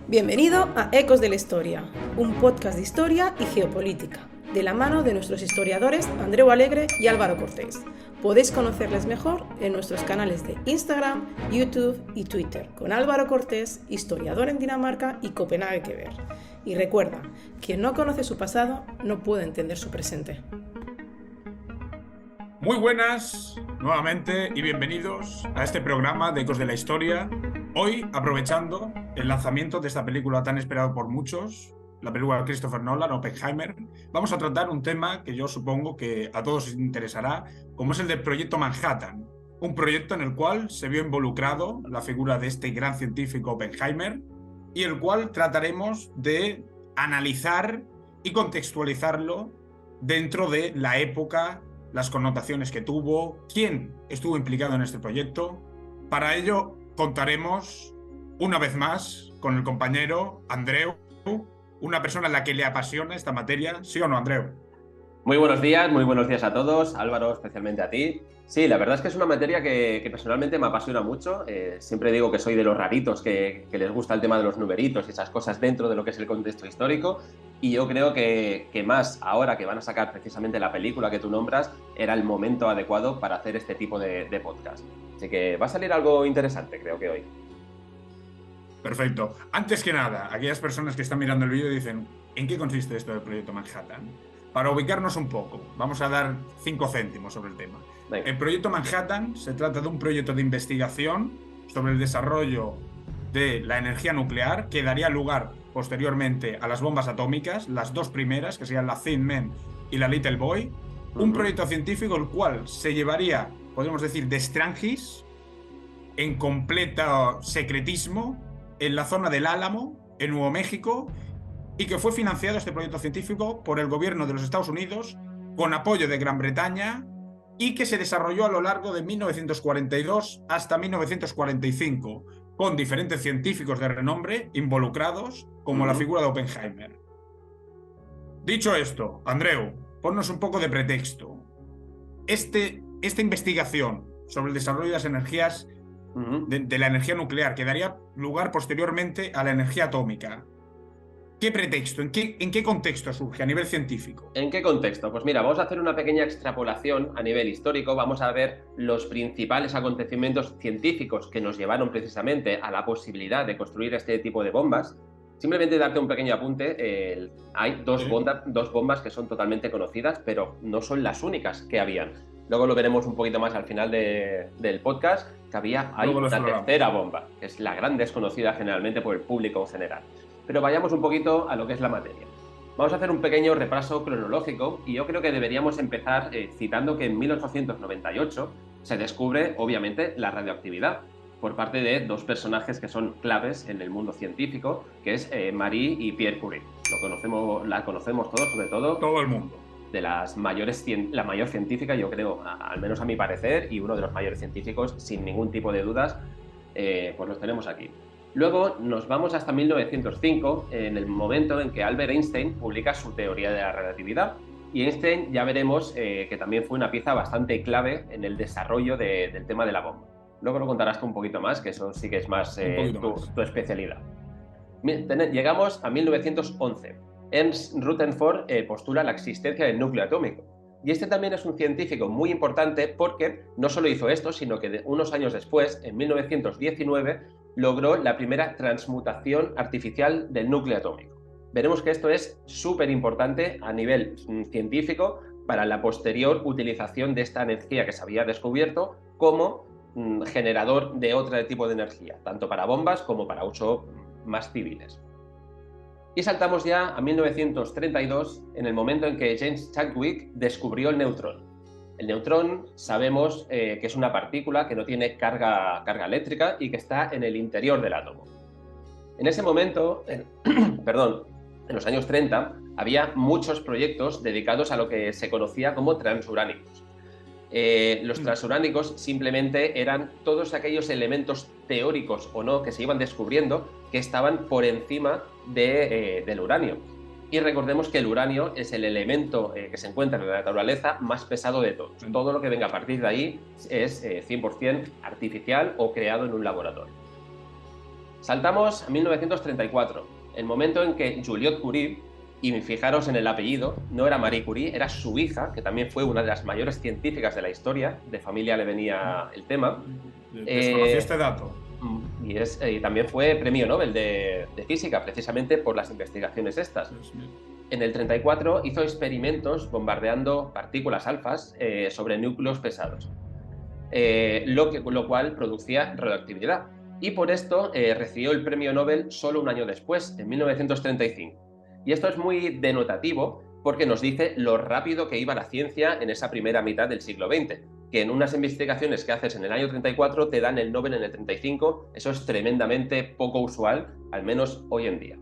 Bienvenido a Ecos de la Historia, un podcast de historia y geopolítica, de la mano de nuestros historiadores Andreu Alegre y Álvaro Cortés. Podéis conocerles mejor en nuestros canales de Instagram, YouTube y Twitter, con Álvaro Cortés, historiador en Dinamarca y Copenhague que ver. Y recuerda, quien no conoce su pasado no puede entender su presente. Muy buenas, nuevamente, y bienvenidos a este programa de Ecos de la Historia. Hoy, aprovechando el lanzamiento de esta película tan esperada por muchos, la película de Christopher Nolan, Oppenheimer, vamos a tratar un tema que yo supongo que a todos os interesará, como es el del Proyecto Manhattan, un proyecto en el cual se vio involucrado la figura de este gran científico Oppenheimer y el cual trataremos de analizar y contextualizarlo dentro de la época, las connotaciones que tuvo, quién estuvo implicado en este proyecto. Para ello contaremos una vez más con el compañero Andreu, una persona a la que le apasiona esta materia, ¿sí o no, Andreu? Muy buenos días a todos, Álvaro, especialmente a ti. Sí, la verdad es que es una materia que personalmente me apasiona mucho. Siempre digo que soy de los raritos que les gusta el tema de los numeritos y esas cosas dentro de lo que es el contexto histórico. Y yo creo que más ahora que van a sacar precisamente la película que tú nombras, era el momento adecuado para hacer este tipo de podcast. Así que va a salir algo interesante, creo que hoy. Perfecto. Antes que nada, aquellas personas que están mirando el vídeo dicen, ¿en qué consiste esto del Proyecto Manhattan? Para ubicarnos un poco, vamos a dar 5 céntimos sobre el tema. Venga. El Proyecto Manhattan se trata de un proyecto de investigación sobre el desarrollo de la energía nuclear que daría lugar posteriormente a las bombas atómicas, las dos primeras, que serían la Thin Man y la Little Boy. Un proyecto científico el cual se llevaría, podríamos decir, de Strangis, en completo secretismo, en la zona del Álamo, en Nuevo México, y que fue financiado este proyecto científico por el gobierno de los Estados Unidos con apoyo de Gran Bretaña y que se desarrolló a lo largo de 1942 hasta 1945 con diferentes científicos de renombre involucrados como la figura de Oppenheimer. Dicho esto, Andreu, ponnos un poco de pretexto. Esta investigación sobre el desarrollo de las energías de la energía nuclear que daría lugar posteriormente a la energía atómica. ¿Qué pretexto? ¿En qué contexto surge a nivel científico? ¿En qué contexto? Pues mira, vamos a hacer una pequeña extrapolación a nivel histórico, vamos a ver los principales acontecimientos científicos que nos llevaron precisamente a la posibilidad de construir este tipo de bombas. Simplemente darte un pequeño apunte, hay dos bombas que son totalmente conocidas, pero no son las únicas que habían. Luego lo veremos un poquito más al final del podcast, que hay una tercera bomba, que es la gran desconocida generalmente por el público en general. Pero vayamos un poquito a lo que es la materia. Vamos a hacer un pequeño repaso cronológico y yo creo que deberíamos empezar citando que en 1898 se descubre, obviamente, la radioactividad por parte de dos personajes que son claves en el mundo científico, que es Marie y Pierre Curie. La conocemos todos, sobre todo. Todo el mundo. De la mayor científica, yo creo, al menos a mi parecer, y uno de los mayores científicos, sin ningún tipo de dudas, pues los tenemos aquí. Luego nos vamos hasta 1905, en el momento en que Albert Einstein publica su teoría de la relatividad. Y Einstein ya veremos que también fue una pieza bastante clave en el desarrollo del tema de la bomba. Luego lo contarás tú un poquito más, que eso sí que es más tu especialidad. Llegamos a 1911. Ernst Rutherford postula la existencia del núcleo atómico. Y este también es un científico muy importante porque no solo hizo esto, sino que unos años después, en 1919, logró la primera transmutación artificial del núcleo atómico. Veremos que esto es súper importante a nivel científico para la posterior utilización de esta energía que se había descubierto como generador de otro tipo de energía, tanto para bombas como para uso más civiles. Y saltamos ya a 1932, en el momento en que James Chadwick descubrió el neutrón. El neutrón sabemos que es una partícula que no tiene carga eléctrica y que está en el interior del átomo. En ese momento, en los años 30, había muchos proyectos dedicados a lo que se conocía como transuránicos. Los transuránicos simplemente eran todos aquellos elementos teóricos o no que se iban descubriendo que estaban por encima del uranio. Y recordemos que el uranio es el elemento que se encuentra en la naturaleza más pesado de todos. Todo lo que venga a partir de ahí es 100% artificial o creado en un laboratorio. Saltamos a 1934, el momento en que Juliette Curie, y fijaros en el apellido, no era Marie Curie, era su hija, que también fue una de las mayores científicas de la historia, de familia le venía el tema. Desconocí este dato. Y también fue premio Nobel de física, precisamente por las investigaciones estas. En el 34 hizo experimentos bombardeando partículas alfas sobre núcleos pesados, lo cual producía radioactividad. Y por esto recibió el premio Nobel solo un año después, en 1935. Y esto es muy denotativo porque nos dice lo rápido que iba la ciencia en esa primera mitad del siglo XX, que en unas investigaciones que haces en el año 34 te dan el Nobel en el 35, eso es tremendamente poco usual, al menos hoy en día.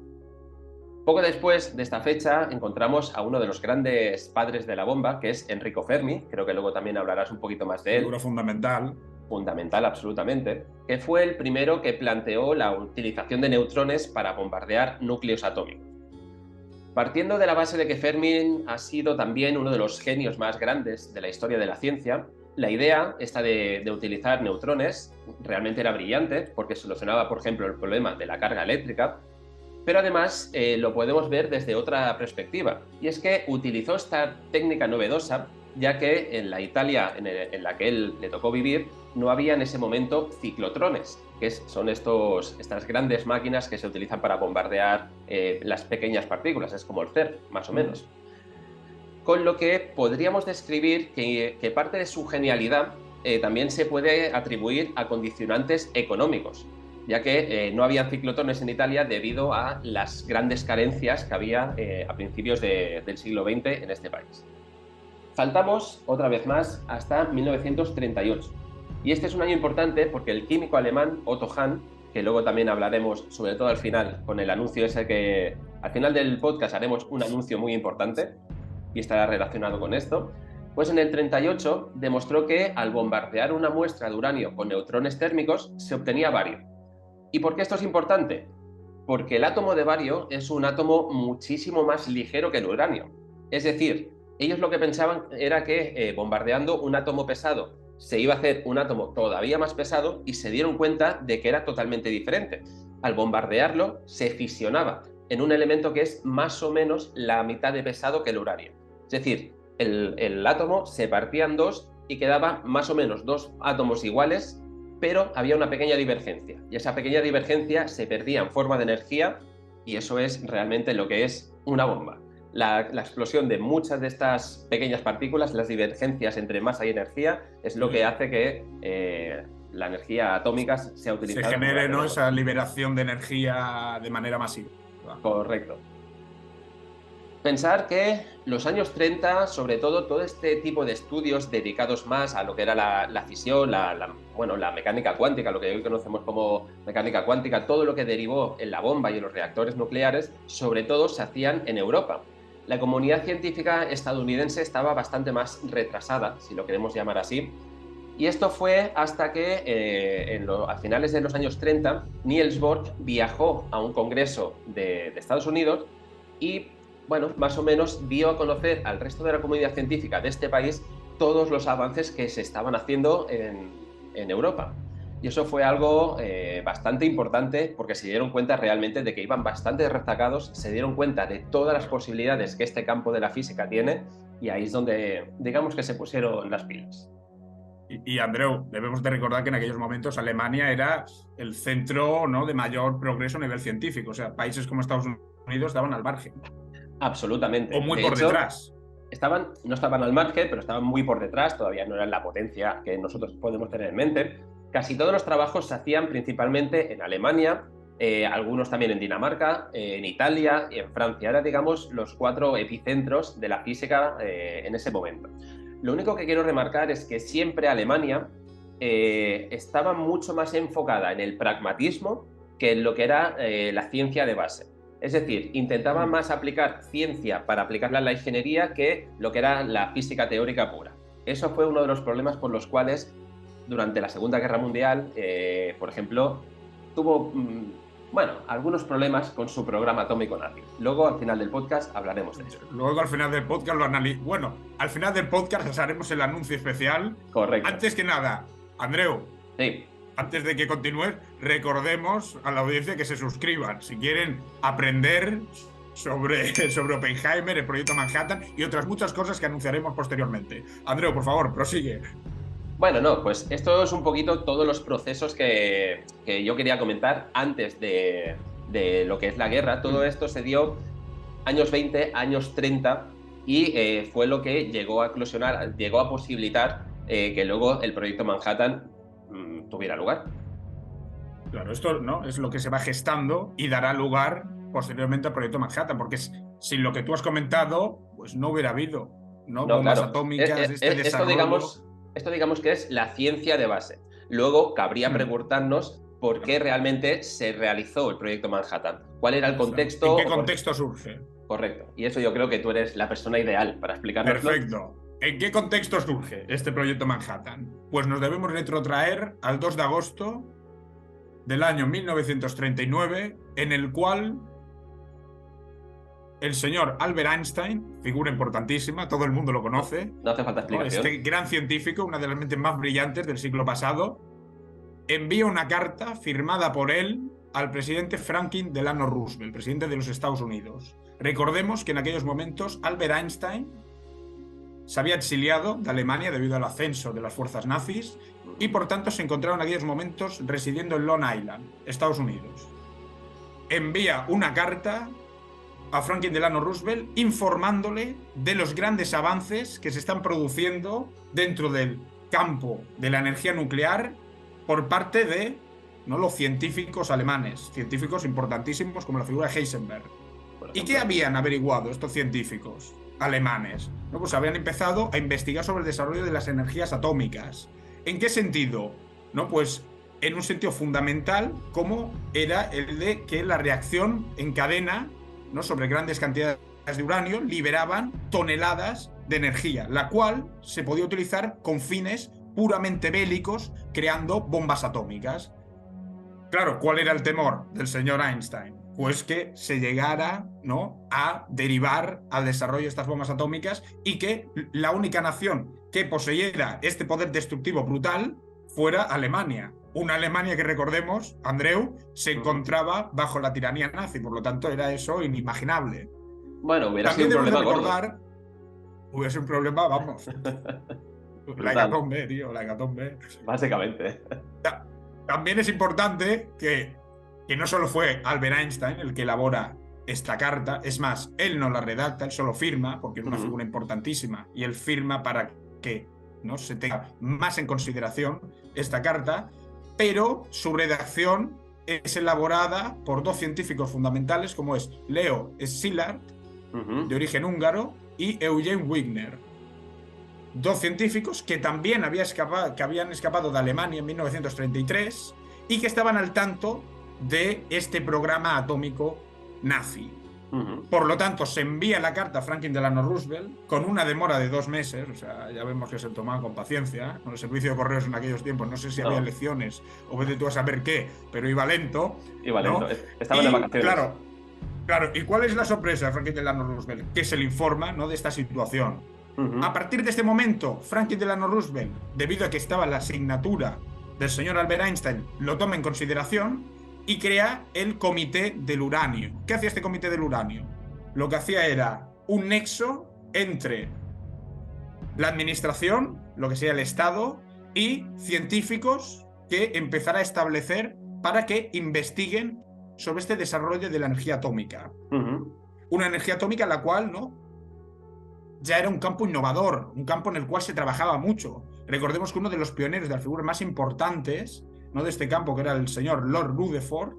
Poco después de esta fecha encontramos a uno de los grandes padres de la bomba, que es Enrico Fermi, creo que luego también hablarás un poquito más de él. Figura fundamental. Fundamental, absolutamente, que fue el primero que planteó la utilización de neutrones para bombardear núcleos atómicos. Partiendo de la base de que Fermi ha sido también uno de los genios más grandes de la historia de la ciencia, la idea esta de utilizar neutrones realmente era brillante porque solucionaba, por ejemplo, el problema de la carga eléctrica, pero además lo podemos ver desde otra perspectiva, y es que utilizó esta técnica novedosa ya que en la Italia en la que él le tocó vivir no había en ese momento ciclotrones, que son estas grandes máquinas que se utilizan para bombardear las pequeñas partículas, es como el CERN, más o menos. Con lo que podríamos describir que parte de su genialidad también se puede atribuir a condicionantes económicos, ya que no había ciclotrones en Italia debido a las grandes carencias que había a principios del siglo XX en este país. Saltamos otra vez más hasta 1938. Y este es un año importante porque el químico alemán Otto Hahn, que luego también hablaremos, sobre todo al final, con el anuncio ese que al final del podcast haremos un anuncio muy importante y estará relacionado con esto, pues en el 38 demostró que al bombardear una muestra de uranio con neutrones térmicos se obtenía bario. ¿Y por qué esto es importante? Porque el átomo de bario es un átomo muchísimo más ligero que el uranio. Es decir, ellos lo que pensaban era que bombardeando un átomo pesado se iba a hacer un átomo todavía más pesado y se dieron cuenta de que era totalmente diferente. Al bombardearlo se fisionaba en un elemento que es más o menos la mitad de pesado que el uranio. Es decir, el átomo se partía en dos y quedaba más o menos dos átomos iguales, pero había una pequeña divergencia. Y esa pequeña divergencia se perdía en forma de energía y eso es realmente lo que es una bomba. La explosión de muchas de estas pequeñas partículas, las divergencias entre masa y energía, es lo que hace que la energía atómica sea utilizada. Se genere, ¿no?, esa liberación de energía de manera masiva. Correcto. Pensar que los años 30, sobre todo este tipo de estudios dedicados más a lo que era la fisión, la mecánica cuántica, lo que hoy conocemos como mecánica cuántica, todo lo que derivó en la bomba y en los reactores nucleares, sobre todo se hacían en Europa. La comunidad científica estadounidense estaba bastante más retrasada, si lo queremos llamar así, y esto fue hasta que a finales de los años 30 Niels Bohr viajó a un congreso de Estados Unidos y, bueno, más o menos dio a conocer al resto de la comunidad científica de este país todos los avances que se estaban haciendo en Europa. Y eso fue algo bastante importante porque se dieron cuenta realmente de que iban bastante rezagados, se dieron cuenta de todas las posibilidades que este campo de la física tiene y ahí es donde, digamos, que se pusieron las pilas. Y Andreu, debemos de recordar que en aquellos momentos Alemania era el centro, ¿no?, de mayor progreso a nivel científico. O sea, países como Estados Unidos estaban al margen. Absolutamente. O muy por detrás. No estaban al margen, pero estaban muy por detrás, todavía no eran la potencia que nosotros podemos tener en mente. Casi todos los trabajos se hacían principalmente en Alemania, algunos también en Dinamarca, en Italia y en Francia. Era, digamos, los 4 epicentros de la física en ese momento. Lo único que quiero remarcar es que siempre Alemania estaba mucho más enfocada en el pragmatismo que en lo que era la ciencia de base. Es decir, intentaban más aplicar ciencia para aplicarla en la ingeniería que lo que era la física teórica pura. Eso fue uno de los problemas por los cuales durante la Segunda Guerra Mundial, por ejemplo, tuvo algunos problemas con su programa atómico nazi. Luego, al final del podcast, hablaremos de eso. Luego, al final del podcast, al final del podcast haremos el anuncio especial. Correcto. Antes que nada, Andreu, sí, antes de que continúes, recordemos a la audiencia que se suscriban si quieren aprender sobre Oppenheimer, el proyecto Manhattan y otras muchas cosas que anunciaremos posteriormente. Andreu, por favor, prosigue. Bueno, no, pues esto es un poquito todos los procesos que yo quería comentar antes de lo que es la guerra. Todo esto se dio años 20, años 30 y fue lo que llegó a eclosionar, llegó a posibilitar que luego el proyecto Manhattan tuviera lugar. Claro, esto, ¿no?, es lo que se va gestando y dará lugar posteriormente al proyecto Manhattan, porque sin lo que tú has comentado, pues no hubiera habido, ¿no? Bombas claro. atómicas, desarrollo. Esto digamos que es la ciencia de base. Luego cabría preguntarnos por qué realmente se realizó el proyecto Manhattan. ¿Cuál era el contexto? ¿En qué contexto surge? Correcto. Y eso yo creo que tú eres la persona ideal para explicarnos. Perfecto. ¿En qué contexto surge este proyecto Manhattan? Pues nos debemos retrotraer al 2 de agosto del año 1939, en el cual el señor Albert Einstein, figura importantísima, todo el mundo lo conoce. No hace falta explicación. Este gran científico, una de las mentes más brillantes del siglo pasado, envía una carta firmada por él al presidente Franklin Delano Roosevelt, presidente de los Estados Unidos. Recordemos que en aquellos momentos Albert Einstein se había exiliado de Alemania debido al ascenso de las fuerzas nazis y por tanto se encontraba en aquellos momentos residiendo en Long Island, Estados Unidos. Envía una carta a Franklin Delano Roosevelt informándole de los grandes avances que se están produciendo dentro del campo de la energía nuclear por parte de, ¿no?, los científicos alemanes, científicos importantísimos como la figura de Heisenberg. ¿Y qué habían averiguado estos científicos alemanes? ¿No? Pues habían empezado a investigar sobre el desarrollo de las energías atómicas. ¿En qué sentido? ¿No? Pues en un sentido fundamental, como era el de que la reacción en cadena, ¿no?, sobre grandes cantidades de uranio liberaban toneladas de energía, la cual se podía utilizar con fines puramente bélicos, creando bombas atómicas. Claro, ¿cuál era el temor del señor Einstein? Pues que se llegara, ¿no?, a derivar al desarrollo de estas bombas atómicas y que la única nación que poseyera este poder destructivo brutal fuera Alemania. Una Alemania que, recordemos, Andreu, se encontraba bajo la tiranía nazi, por lo tanto era eso inimaginable. Bueno, hubiera También sido un problema recordar, hubiera sido un problema, vamos. La hecatombe, tío, la hecatombe. Básicamente. También es importante que no solo fue Albert Einstein el que elabora esta carta, es más, él no la redacta, él solo firma, porque es una figura importantísima, y él firma para que, ¿no?, se tenga más en consideración esta carta, pero su redacción es elaborada por dos científicos fundamentales como es Leo Szilard, de origen húngaro, y Eugen Wigner. Dos científicos que también habían escapado de Alemania en 1933 y que estaban al tanto de este programa atómico nazi. Por lo tanto, se envía la carta a Franklin Delano Roosevelt con una demora de 2 meses, o sea, ya vemos que se tomaban con paciencia, con el servicio de correos en aquellos tiempos, no sé si había elecciones o vete tú a saber qué, pero iba lento. Iba lento, estaban de vacaciones. Claro, ¿y cuál es la sorpresa de Franklin Delano Roosevelt? Que se le informa, ¿no?, de esta situación. A partir de este momento, Franklin Delano Roosevelt, debido a que estaba la asignatura del señor Albert Einstein, lo toma en consideración y crea el Comité del Uranio. ¿Qué hacía este Comité del Uranio? Lo que hacía era un nexo entre la administración, lo que sea el Estado, y científicos que empezara a establecer para que investiguen sobre este desarrollo de la energía atómica. Una energía atómica en la cual, ¿no?, ya era un campo innovador, un campo en el cual se trabajaba mucho. Recordemos que uno de los pioneros, de las figuras más importantes, ¿no?, de este campo, que era el señor Lord Rutherford,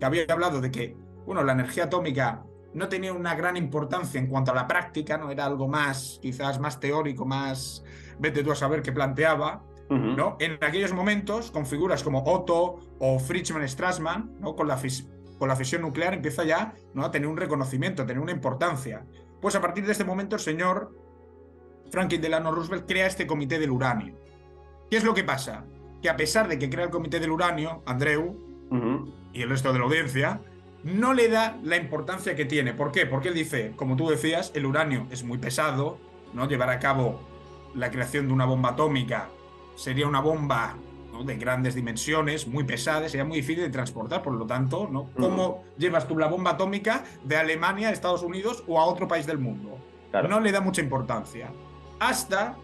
que había hablado de que, bueno, la energía atómica no tenía una gran importancia en cuanto a la práctica, no era algo más, quizás más teórico, más vete tú a saber qué planteaba, ¿no? En aquellos momentos, con figuras como Otto o Fridtmann-Strassmann, ¿no?, con la fisión nuclear empieza ya, ¿no?, a tener un reconocimiento, a tener una importancia. Pues a partir de este momento el señor Franklin Delano Roosevelt crea este Comité del Uranio. ¿Qué es lo que pasa? Que a pesar de que crea el Comité del Uranio, Andreu y el resto de la audiencia, no le da la importancia que tiene. ¿Por qué? Porque él dice, como tú decías, el uranio es muy pesado, ¿no? Llevar a cabo la creación de una bomba atómica sería una bomba, ¿no?, ¿no?, de grandes dimensiones, muy pesada, sería muy difícil de transportar, por lo tanto, ¿no? ¿Cómo llevas tú la bomba atómica de Alemania a Estados Unidos o a otro país del mundo? Claro. No le da mucha importancia. Hasta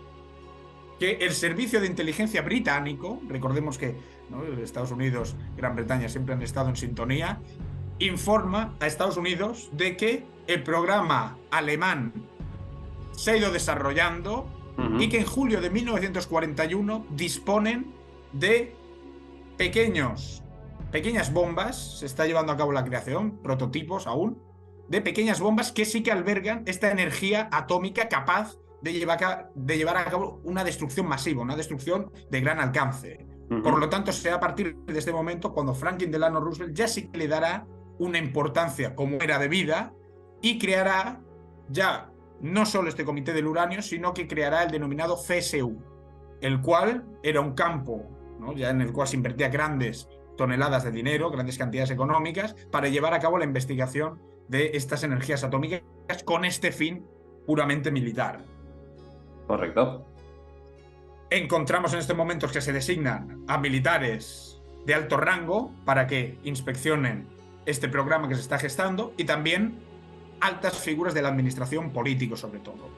que el servicio de inteligencia británico, recordemos que, ¿no?, Estados Unidos, Gran Bretaña siempre han estado en sintonía, informa a Estados Unidos de que el programa alemán se ha ido desarrollando y que en julio de 1941 disponen de pequeñas bombas, se está llevando a cabo la creación, prototipos aún, de pequeñas bombas que sí que albergan esta energía atómica capaz de llevar a cabo una destrucción masiva, una destrucción de gran alcance. Por lo tanto, será a partir de este momento cuando Franklin Delano Roosevelt ya sí que le dará una importancia como era debida y creará ya no solo este comité del uranio, sino que creará el denominado CSU, el cual era un campo, ¿no?, ya en el cual se invertía grandes toneladas de dinero, grandes cantidades económicas, para llevar a cabo la investigación de estas energías atómicas con este fin puramente militar. Correcto. Encontramos en estos momentos que se designan a militares de alto rango para que inspeccionen este programa que se está gestando y también altas figuras de la administración política, sobre todo.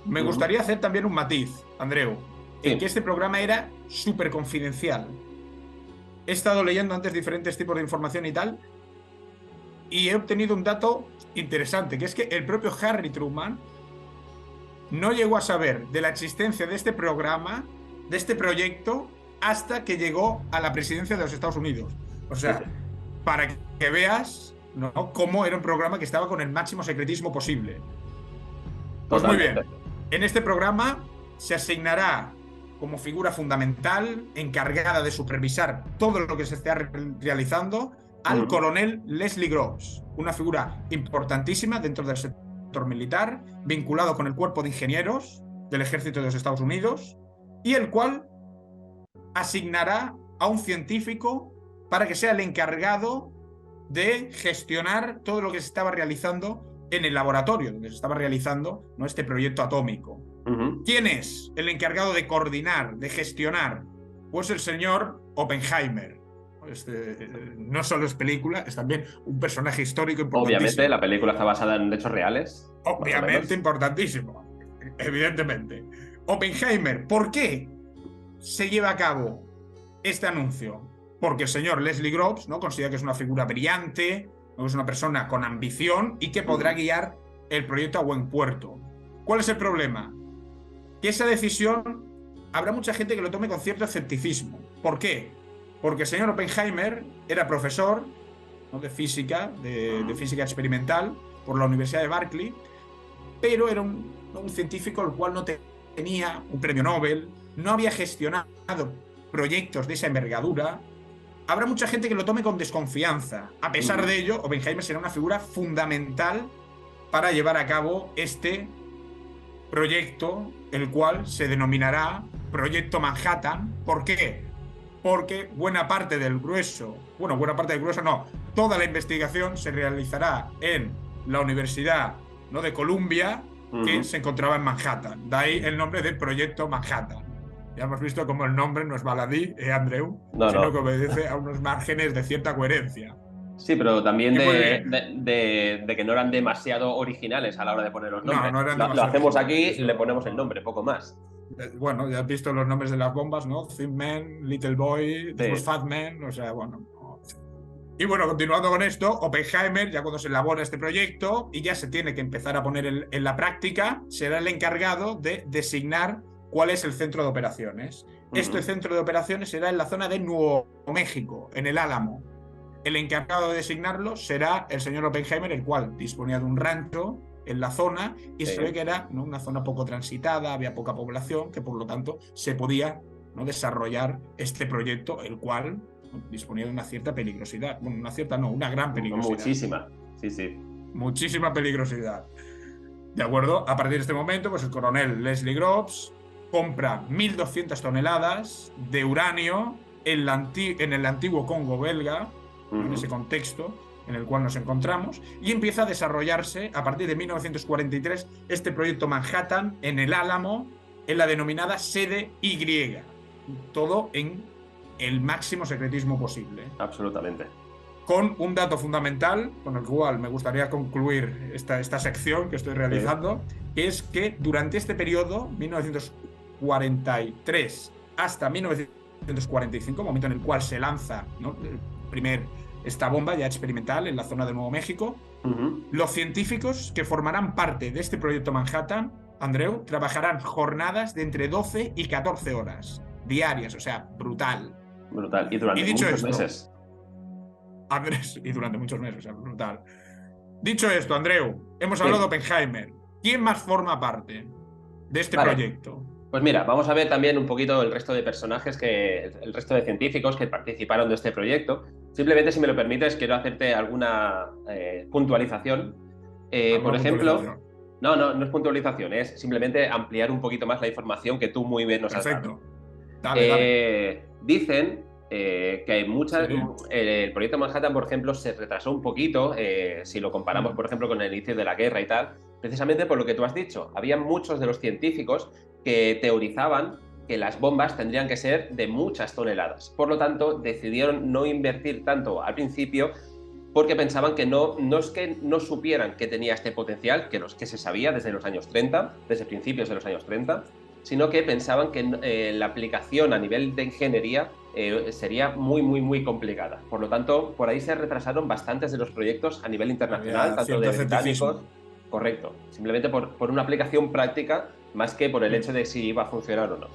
Me gustaría hacer también un matiz, Andreu, en que este programa era súper confidencial. He estado leyendo antes diferentes tipos de información y tal, y he obtenido un dato interesante, que es que el propio Harry Truman no llegó a saber de la existencia de este programa, de este proyecto, hasta que llegó a la presidencia de los Estados Unidos. O sea, para que veas, ¿no?, cómo era un programa que estaba con el máximo secretismo posible. Pues totalmente. muy bien. En este programa se asignará como figura fundamental, encargada de supervisar todo lo que se esté realizando, al coronel Leslie Groves, una figura importantísima dentro del sector militar, vinculado con el cuerpo de ingenieros del ejército de los Estados Unidos, y el cual asignará a un científico para que sea el encargado de gestionar todo lo que se estaba realizando en el laboratorio donde se estaba realizando, ¿no?, este proyecto atómico. ¿Quién es el encargado de coordinar, de gestionar? Pues el señor Oppenheimer. No solo es película, es también un personaje histórico importantísimo. Obviamente, la película está basada en hechos reales. Obviamente importantísimo, evidentemente. Oppenheimer, ¿por qué se lleva a cabo este anuncio? Porque el señor Leslie Groves, ¿no?, considera que es una figura brillante, ¿no?, es una persona con ambición y que podrá guiar el proyecto a buen puerto. ¿Cuál es el problema? Que esa decisión habrá mucha gente que lo tome con cierto escepticismo. ¿Por qué? Porque el señor Oppenheimer era profesor, ¿no?, de física, de física experimental por la Universidad de Berkeley, pero era un científico el cual no tenía un premio Nobel, no había gestionado proyectos de esa envergadura. Habrá mucha gente que lo tome con desconfianza. A pesar de ello, Oppenheimer será una figura fundamental para llevar a cabo este proyecto, el cual se denominará Proyecto Manhattan. ¿Por qué? Porque buena parte del grueso no, toda la investigación se realizará en la Universidad, ¿no?, de Columbia, que se encontraba en Manhattan. De ahí el nombre del Proyecto Manhattan. Ya hemos visto cómo el nombre no es baladí, Andreu, sino que obedece a unos márgenes de cierta coherencia. Sí, pero también de que no eran demasiado originales a la hora de poner los nombres. No eran lo hacemos aquí y le ponemos el nombre, poco más. Bueno, ya has visto los nombres de las bombas, ¿no? Thin Man, Little Boy, Fat Man, o sea, bueno. Y bueno, continuando con esto, Oppenheimer, ya cuando se elabora este proyecto y ya se tiene que empezar a poner en la práctica, será el encargado de designar cuál es el centro de operaciones. Este centro de operaciones será en la zona de Nuevo México, en el Álamo. El encargado de designarlo será el señor Oppenheimer, el cual disponía de un rancho en la zona y se ve que era, ¿no?, una zona poco transitada, había poca población, que por lo tanto se podía, ¿no?, desarrollar este proyecto, el cual, ¿no?, disponía de una cierta peligrosidad. Bueno, una gran peligrosidad. Muchísima, sí. Muchísima peligrosidad. ¿De acuerdo? A partir de este momento, pues el coronel Leslie Groves compra 1.200 toneladas de uranio en el antiguo Congo belga, en ese contexto en el cual nos encontramos, y empieza a desarrollarse a partir de 1943 este proyecto Manhattan en el Álamo, en la denominada sede Y. todo en el máximo secretismo posible. Absolutamente. Con un dato fundamental, con el cual me gustaría concluir esta sección que estoy realizando, que es que durante este periodo, 1943 hasta 1945, momento en el cual se lanza, ¿no?, esta bomba ya experimental en la zona de Nuevo México, los científicos que formarán parte de este proyecto Manhattan, Andreu, trabajarán jornadas de entre 12 y 14 horas diarias, o sea, brutal. Brutal. Y durante muchos meses. Andrés, y durante muchos meses, o sea, brutal. Dicho esto, Andreu, hemos hablado de Oppenheimer. ¿Quién más forma parte de este proyecto? Pues mira, vamos a ver también un poquito el resto de personajes, el resto de científicos que participaron de este proyecto. Simplemente, si me lo permites, quiero hacerte alguna puntualización. Por ejemplo, no es puntualización, es simplemente ampliar un poquito más la información que tú muy bien nos has dado. Dale. Dicen que hay muchas... Sí. El proyecto Manhattan, por ejemplo, se retrasó un poquito, si lo comparamos, por ejemplo, con el inicio de la guerra y tal, precisamente por lo que tú has dicho. Había muchos de los científicos que teorizaban que las bombas tendrían que ser de muchas toneladas. Por lo tanto, decidieron no invertir tanto al principio, porque pensaban que no es que no supieran que tenía este potencial, que se sabía desde los años 30, desde principios de los años 30, sino que pensaban que la aplicación a nivel de ingeniería sería muy, muy, muy complicada. Por lo tanto, por ahí se retrasaron bastantes de los proyectos a nivel internacional, tanto de británicos... Correcto, simplemente por una aplicación práctica, más que por el hecho de si iba a funcionar o no.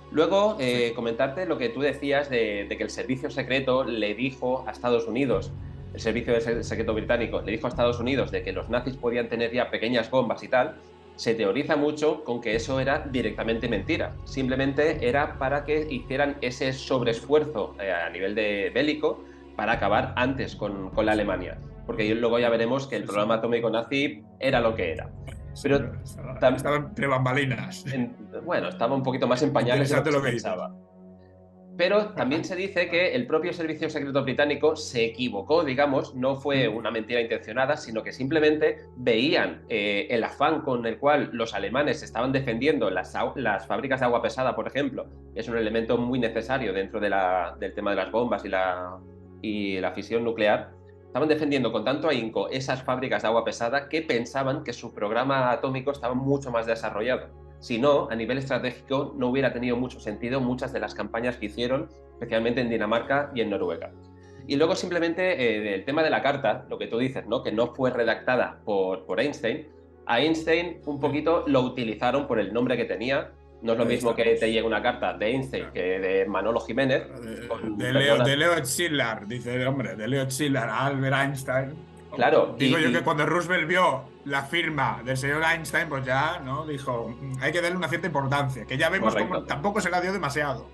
Luego, comentarte lo que tú decías de que el servicio secreto le dijo a Estados Unidos, el servicio secreto británico le dijo a Estados Unidos de que los nazis podían tener ya pequeñas bombas y tal. Se teoriza mucho con que eso era directamente mentira. Simplemente era para que hicieran ese sobreesfuerzo a nivel de bélico para acabar antes con la Alemania. Porque luego ya veremos que el programa atómico nazi era lo que era. Pero estaba entre bambalinas. Bueno, estaba un poquito más en pañales de lo que se pensaba. Pero también se dice que el propio servicio secreto británico se equivocó, digamos, no fue una mentira intencionada, sino que simplemente veían el afán con el cual los alemanes estaban defendiendo las fábricas de agua pesada, por ejemplo, que es un elemento muy necesario dentro del tema de las bombas y la fisión nuclear. Estaban defendiendo con tanto ahínco esas fábricas de agua pesada que pensaban que su programa atómico estaba mucho más desarrollado. Si no, a nivel estratégico no hubiera tenido mucho sentido muchas de las campañas que hicieron, especialmente en Dinamarca y en Noruega. Y luego simplemente el tema de la carta, lo que tú dices, ¿no?, que no fue redactada por Einstein. A Einstein un poquito lo utilizaron por el nombre que tenía. No es lo mismo que te llegue una carta de Einstein que de Manolo Jiménez. De Leo Szilard, dice el hombre, de Leo Szilard a Albert Einstein. Claro. Digo yo que cuando Roosevelt vio la firma del señor Einstein, pues ya, ¿no?, dijo, hay que darle una cierta importancia, que ya vemos como tampoco se la dio demasiado.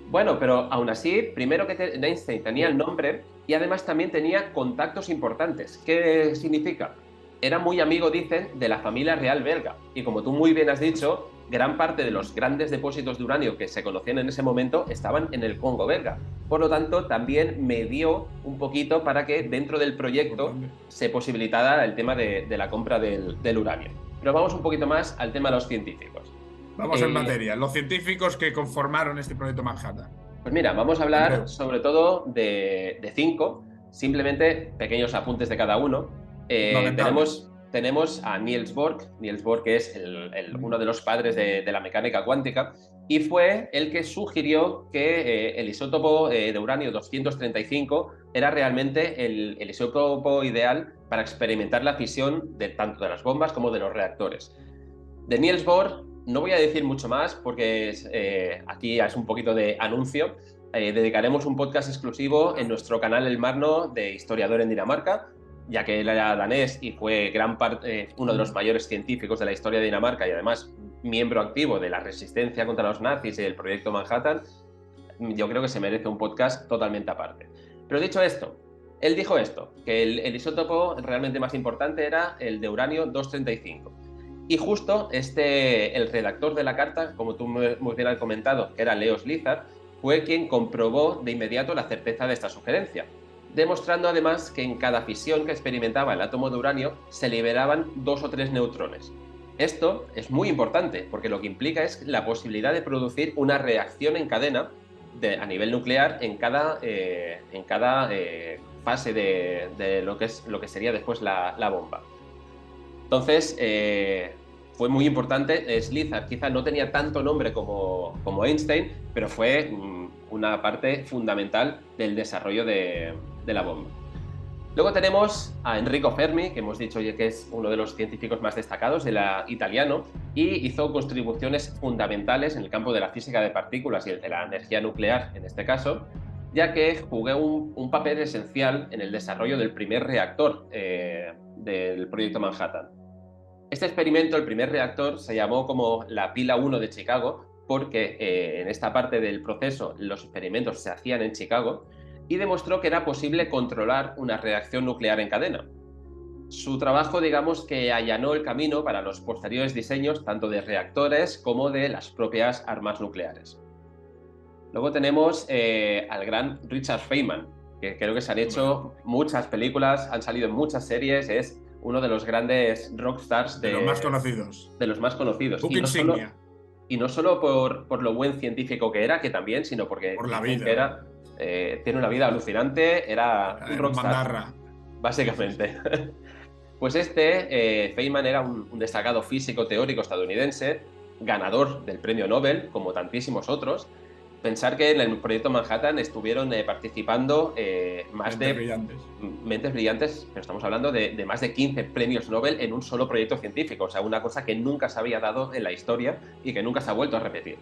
Bueno, pero aún así, primero que Einstein tenía el nombre y además también tenía contactos importantes. ¿Qué significa? Era muy amigo, dicen, de la familia real belga. Y como tú muy bien has dicho, gran parte de los grandes depósitos de uranio que se conocían en ese momento estaban en el Congo belga. Por lo tanto, también medió un poquito para que dentro del proyecto se posibilitara el tema de la compra del uranio. Pero vamos un poquito más al tema de los científicos. Vamos en materia. Los científicos que conformaron este proyecto Manhattan. Pues mira, vamos a hablar sobre todo de 5, simplemente pequeños apuntes de cada uno. Tenemos a Niels Bohr. Niels Bohr, que es uno de los padres de la mecánica cuántica, y fue el que sugirió que el isótopo de uranio 235 era realmente el isótopo ideal para experimentar la fisión tanto de las bombas como de los reactores. De Niels Bohr no voy a decir mucho más porque aquí es un poquito de anuncio. Dedicaremos un podcast exclusivo en nuestro canal El Marno de Historiador en Dinamarca, ya que él era danés y fue uno de los mayores científicos de la historia de Dinamarca y además miembro activo de la resistencia contra los nazis y del proyecto Manhattan. Yo creo que se merece un podcast totalmente aparte. Pero dicho esto, él dijo esto, que el isótopo realmente más importante era el de uranio 235. Y justo el redactor de la carta, como tú muy bien has comentado, que era Leo Szilard, fue quien comprobó de inmediato la certeza de esta sugerencia, demostrando además que en cada fisión que experimentaba el átomo de uranio se liberaban 2 o 3 neutrones. Esto es muy importante porque lo que implica es la posibilidad de producir una reacción en cadena a nivel nuclear en cada fase de lo que sería después la bomba. Entonces, fue muy importante. Slizar quizá no tenía tanto nombre como Einstein, pero fue una parte fundamental del desarrollo de la bomba. Luego tenemos a Enrico Fermi, que hemos dicho que es uno de los científicos más destacados italiano, y hizo contribuciones fundamentales en el campo de la física de partículas y de la energía nuclear, en este caso, ya que jugó un papel esencial en el desarrollo del primer reactor del proyecto Manhattan. Este experimento, el primer reactor, se llamó como la pila 1 de Chicago, porque en esta parte del proceso los experimentos se hacían en Chicago, y demostró que era posible controlar una reacción nuclear en cadena. Su trabajo, digamos, que allanó el camino para los posteriores diseños tanto de reactores como de las propias armas nucleares. Luego tenemos al gran Richard Feynman, que creo que se han hecho muchas películas, han salido en muchas series, es uno de los grandes rockstars de los más conocidos. De los más conocidos. Y no solo por lo buen científico que era, que también, sino porque por la vida. Tiene una vida alucinante, era un rockstar, mandarra, básicamente. Pues Feynman era un destacado físico teórico estadounidense, ganador del premio Nobel, como tantísimos otros. Pensar que en el proyecto Manhattan estuvieron participando mentes brillantes, pero estamos hablando de más de 15 premios Nobel en un solo proyecto científico, o sea, una cosa que nunca se había dado en la historia y que nunca se ha vuelto a repetir.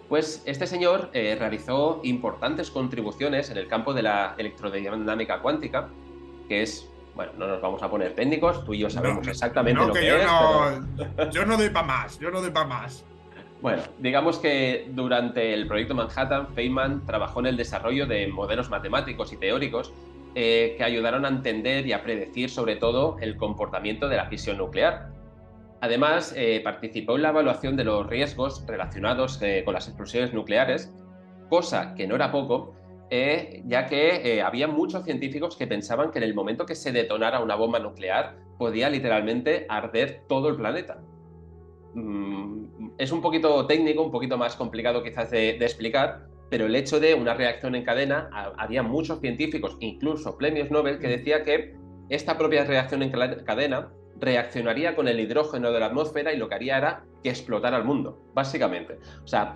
Pues este señor realizó importantes contribuciones en el campo de la electrodinámica cuántica, que es, bueno, no nos vamos a poner técnicos, tú y yo sabemos exactamente lo que es. Yo no doy para más, Bueno, digamos que durante el proyecto Manhattan, Feynman trabajó en el desarrollo de modelos matemáticos y teóricos que ayudaron a entender y a predecir sobre todo el comportamiento de la fisión nuclear. Además, participó en la evaluación de los riesgos relacionados con las explosiones nucleares, cosa que no era poco, ya que había muchos científicos que pensaban que en el momento que se detonara una bomba nuclear podía literalmente arder todo el planeta. Es un poquito técnico, un poquito más complicado quizás de explicar, pero el hecho de una reacción en cadena, había muchos científicos, incluso premios Nobel, que decía que esta propia reacción en cadena reaccionaría con el hidrógeno de la atmósfera y lo que haría era que explotara el mundo, básicamente. O sea,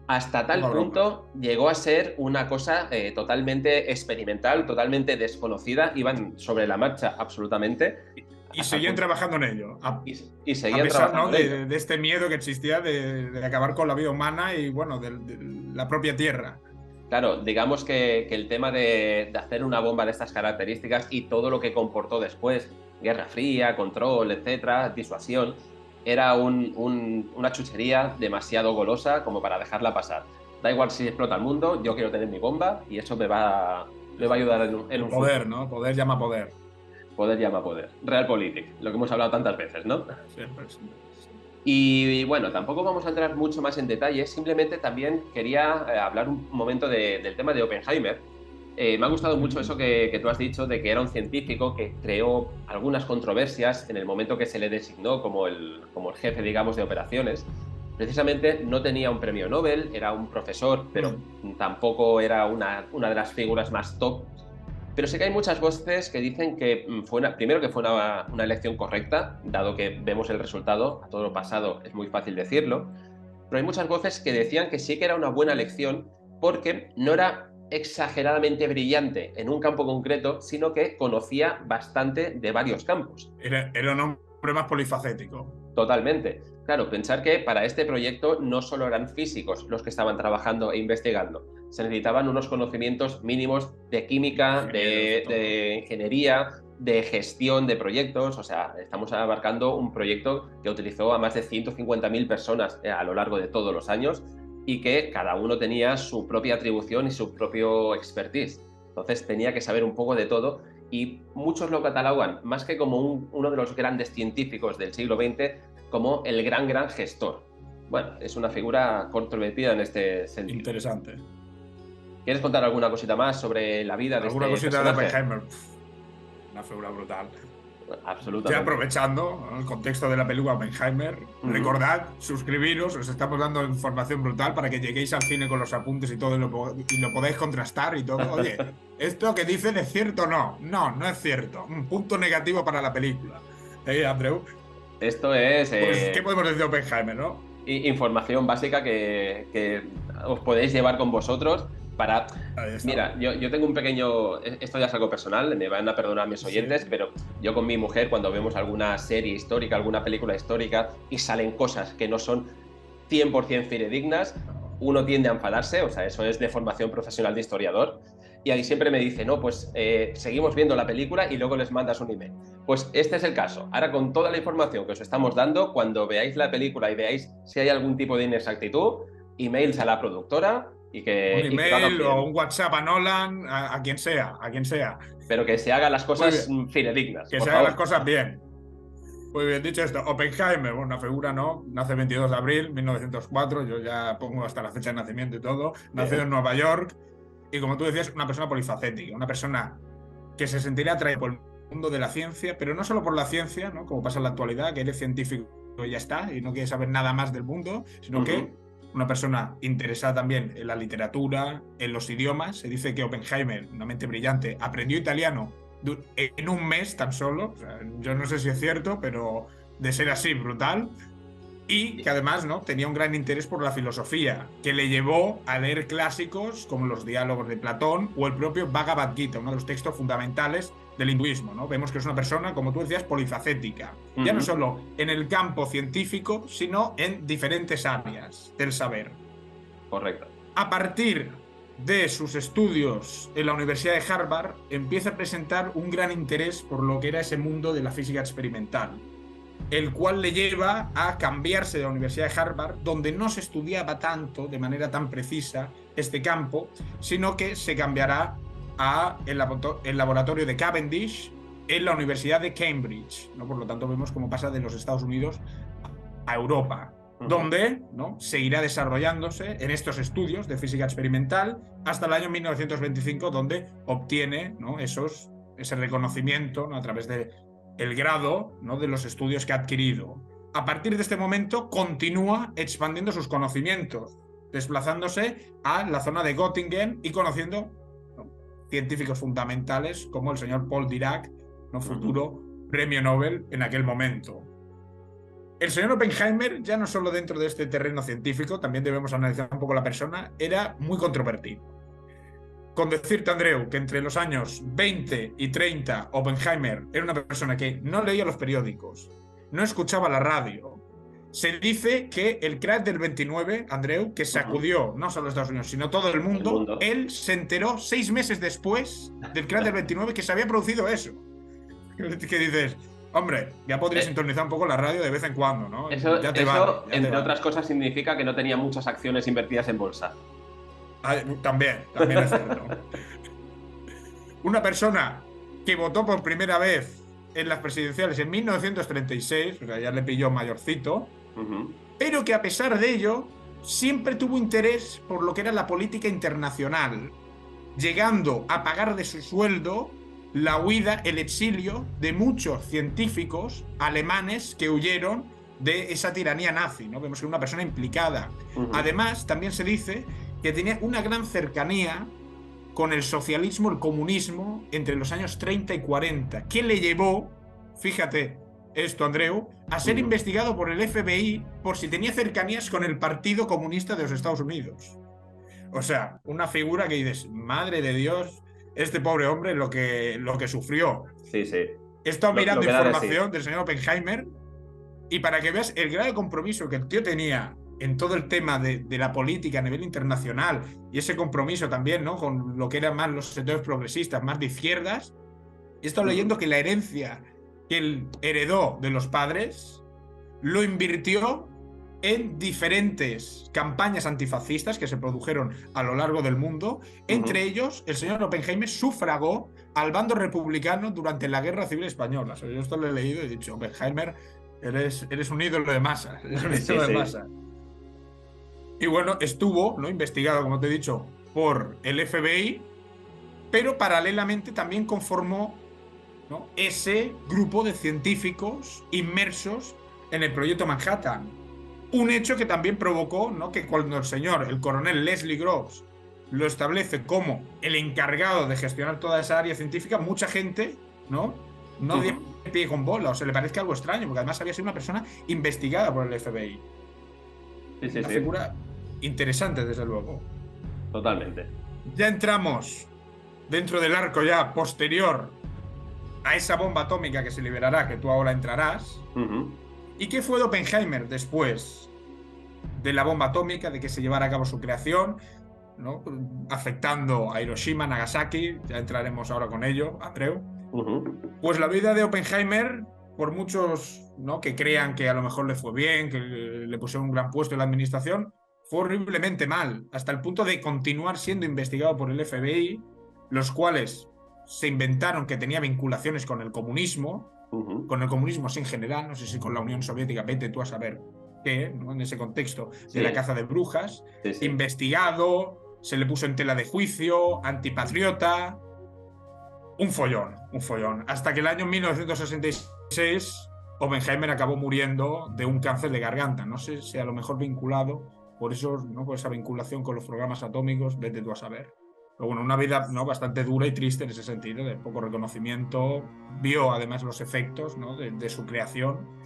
hasta tal punto llegó a ser una cosa totalmente experimental, totalmente desconocida, iban sobre la marcha absolutamente. Y seguían trabajando en ello. Y seguían a pesar, trabajando, ¿no?, de este miedo que existía de acabar con la vida humana y, bueno, de la propia Tierra. Claro, digamos que el tema de hacer una bomba de estas características y todo lo que comportó después, Guerra Fría, control, etcétera, disuasión, era una chuchería demasiado golosa como para dejarla pasar. Da igual si explota el mundo, yo quiero tener mi bomba y eso me va a ayudar en un poder, futuro. ¿no? Poder llama poder. Poder llama poder. Realpolitik, lo que hemos hablado tantas veces, ¿no? Siempre. Y bueno, tampoco vamos a entrar mucho más en detalle, simplemente también quería hablar un momento del tema de Oppenheimer. Me ha gustado mucho eso que tú has dicho, de que era un científico que creó algunas controversias en el momento que se le designó como el jefe, digamos, de operaciones. Precisamente no tenía un premio Nobel, era un profesor, pero tampoco era una de las figuras más top. Pero sí que hay muchas voces que dicen que primero que fue una elección correcta, dado que vemos el resultado, a todo lo pasado es muy fácil decirlo, pero hay muchas voces que decían que sí que era una buena elección porque no era exageradamente brillante en un campo concreto, sino que conocía bastante de varios campos. Era un hombre más polifacético. Totalmente. Claro, pensar que para este proyecto no solo eran físicos los que estaban trabajando e investigando, se necesitaban unos conocimientos mínimos de química, de ingeniería, de gestión de proyectos. O sea, estamos abarcando un proyecto que utilizó a más de 150.000 personas a lo largo de todos los años y que cada uno tenía su propia atribución y su propio expertise. Entonces tenía que saber un poco de todo y muchos lo catalogan, más que como uno de los grandes científicos del siglo XX, como el gran gestor. Bueno, es una figura controvertida en este sentido. Interesante. ¿Quieres contar alguna cosita más sobre la vida de este personaje? ¿Alguna cosita de Oppenheimer? Una figura brutal. Absolutamente. Ya aprovechando, ¿no?, el contexto de la película Oppenheimer, recordad, suscribiros, os estamos dando información brutal para que lleguéis al cine con los apuntes y todo y lo podáis contrastar y todo. Oye, ¿esto que dicen es cierto o no? No, no es cierto. Un punto negativo para la película. Andreu. Esto es... Pues, ¿qué podemos decir de Oppenheimer, no? Información básica que os podéis llevar con vosotros para... Mira, yo tengo un pequeño... Esto ya es algo personal, me van a perdonar mis oyentes, pero yo con mi mujer, cuando vemos alguna serie histórica, alguna película histórica y salen cosas que no son 100% fidedignas, uno tiende a enfadarse, o sea, eso es de formación profesional de historiador, y ahí siempre me dice, no, pues seguimos viendo la película y luego les mandas un email. Pues este es el caso. Ahora, con toda la información que os estamos dando, cuando veáis la película y veáis si hay algún tipo de inexactitud, emails a la productora y que... Un email o un WhatsApp a Nolan, a quien sea, a quien sea. Pero que se hagan las cosas fidedignas. Que se hagan las cosas bien. Muy bien, dicho esto, Oppenheimer, bueno, una figura, ¿no? Nace el 22 de abril 1904, yo ya pongo hasta la fecha de nacimiento y todo. Nacido en Nueva York y, como tú decías, una persona polifacética, una persona que se sentiría atraída por el mundo de la ciencia, pero no solo por la ciencia, ¿no?, como pasa en la actualidad, que eres científico y ya está, y no quiere saber nada más del mundo, sino que una persona interesada también en la literatura, en los idiomas. Se dice que Oppenheimer, una mente brillante, aprendió italiano en un mes tan solo. O sea, yo no sé si es cierto, pero de ser así, brutal. Y que además, ¿no?, tenía un gran interés por la filosofía, que le llevó a leer clásicos como los diálogos de Platón o el propio Bhagavad Gita, uno de los textos fundamentales del hinduismo, ¿no? Vemos que es una persona, como tú decías, polifacética, ya no solo en el campo científico, sino en diferentes áreas del saber. Correcto. A partir de sus estudios en la Universidad de Harvard, empieza a presentar un gran interés por lo que era ese mundo de la física experimental, el cual le lleva a cambiarse de la Universidad de Harvard, donde no se estudiaba tanto, de manera tan precisa, este campo, sino que se cambiará a el laboratorio de Cavendish en la Universidad de Cambridge, ¿no? Por lo tanto, vemos cómo pasa de los Estados Unidos a Europa, donde, ¿no?, seguirá desarrollándose en estos estudios de física experimental hasta el año 1925, donde obtiene, ¿no?, ese reconocimiento, ¿no?, a través de el grado, ¿no?, de los estudios que ha adquirido. A partir de este momento continúa expandiendo sus conocimientos, desplazándose a la zona de Göttingen y conociendo, ¿no?, científicos fundamentales como el señor Paul Dirac, ¿no?, futuro premio Nobel en aquel momento. El señor Oppenheimer, ya no solo dentro de este terreno científico, también debemos analizar un poco la persona, era muy controvertido. Con decirte, Andreu, que entre los años 20 y 30, Oppenheimer era una persona que no leía los periódicos, no escuchaba la radio. Se dice que el crash del 29, Andreu, que sacudió no solo Estados Unidos, sino todo el mundo, él se enteró 6 meses después del crash del 29 que se había producido eso. ¿Qué dices? Hombre, ya podría sintonizar un poco la radio de vez en cuando, ¿no? Eso entre otras cosas, significa que no tenía muchas acciones invertidas en bolsa. También es cierto. Una persona que votó por primera vez en las presidenciales en 1936, o sea, ya le pilló mayorcito, pero que a pesar de ello siempre tuvo interés por lo que era la política internacional, llegando a pagar de su sueldo la huida, el exilio de muchos científicos alemanes que huyeron de esa tiranía nazi, ¿no? Vemos que era una persona implicada. Además, también se dice que tenía una gran cercanía con el socialismo, el comunismo, entre los años 30 y 40, que le llevó, fíjate esto, Andreu, a ser investigado por el FBI por si tenía cercanías con el Partido Comunista de los Estados Unidos. O sea, una figura que dices, madre de Dios, este pobre hombre lo que sufrió. Sí, sí. He estado mirando información del señor Oppenheimer y para que veas el grado de compromiso que el tío tenía en todo el tema de la política a nivel internacional y ese compromiso también, ¿no?, con lo que eran más los sectores progresistas, más de izquierdas. He estado leyendo que la herencia que él heredó de los padres lo invirtió en diferentes campañas antifascistas que se produjeron a lo largo del mundo. Entre ellos, el señor Oppenheimer sufragó al bando republicano durante la Guerra Civil Española. O sea, yo esto lo he leído y he dicho, Oppenheimer, eres un ídolo de masa. Eres un ídolo de masa. Y bueno, estuvo, ¿no?, investigado, como te he dicho, por el FBI, pero paralelamente también conformó ¿no?, ese grupo de científicos inmersos en el proyecto Manhattan. Un hecho que también provocó, ¿no?, que cuando el coronel Leslie Groves lo establece como el encargado de gestionar toda esa área científica, mucha gente no dio pie con bola, o se le parezca algo extraño, porque además había sido una persona investigada por el FBI. Una figura interesante, desde luego. Totalmente. Ya entramos dentro del arco ya posterior a esa bomba atómica que se liberará, que tú ahora entrarás. ¿Y qué fue de Oppenheimer después de la bomba atómica, de que se llevara a cabo su creación, ¿no?, afectando a Hiroshima, Nagasaki? Ya entraremos ahora con ello, Andreu. Pues la vida de Oppenheimer, por muchos, ¿no?, que crean que a lo mejor le fue bien, que le pusieron un gran puesto en la administración, fue horriblemente mal, hasta el punto de continuar siendo investigado por el FBI, los cuales se inventaron que tenía vinculaciones con el comunismo, con el comunismo así en general, no sé si con la Unión Soviética, vete tú a saber qué, ¿no?, en ese contexto de la caza de brujas, investigado, se le puso en tela de juicio, antipatriota, un follón, hasta que el año 1966 Oppenheimer acabó muriendo de un cáncer de garganta, no sé si a lo mejor vinculado por eso, ¿no?, por esa vinculación con los programas atómicos, vete tú a saber. Pero bueno, una vida, ¿no?, bastante dura y triste en ese sentido, de poco reconocimiento. Vio además los efectos, ¿no?, de su creación,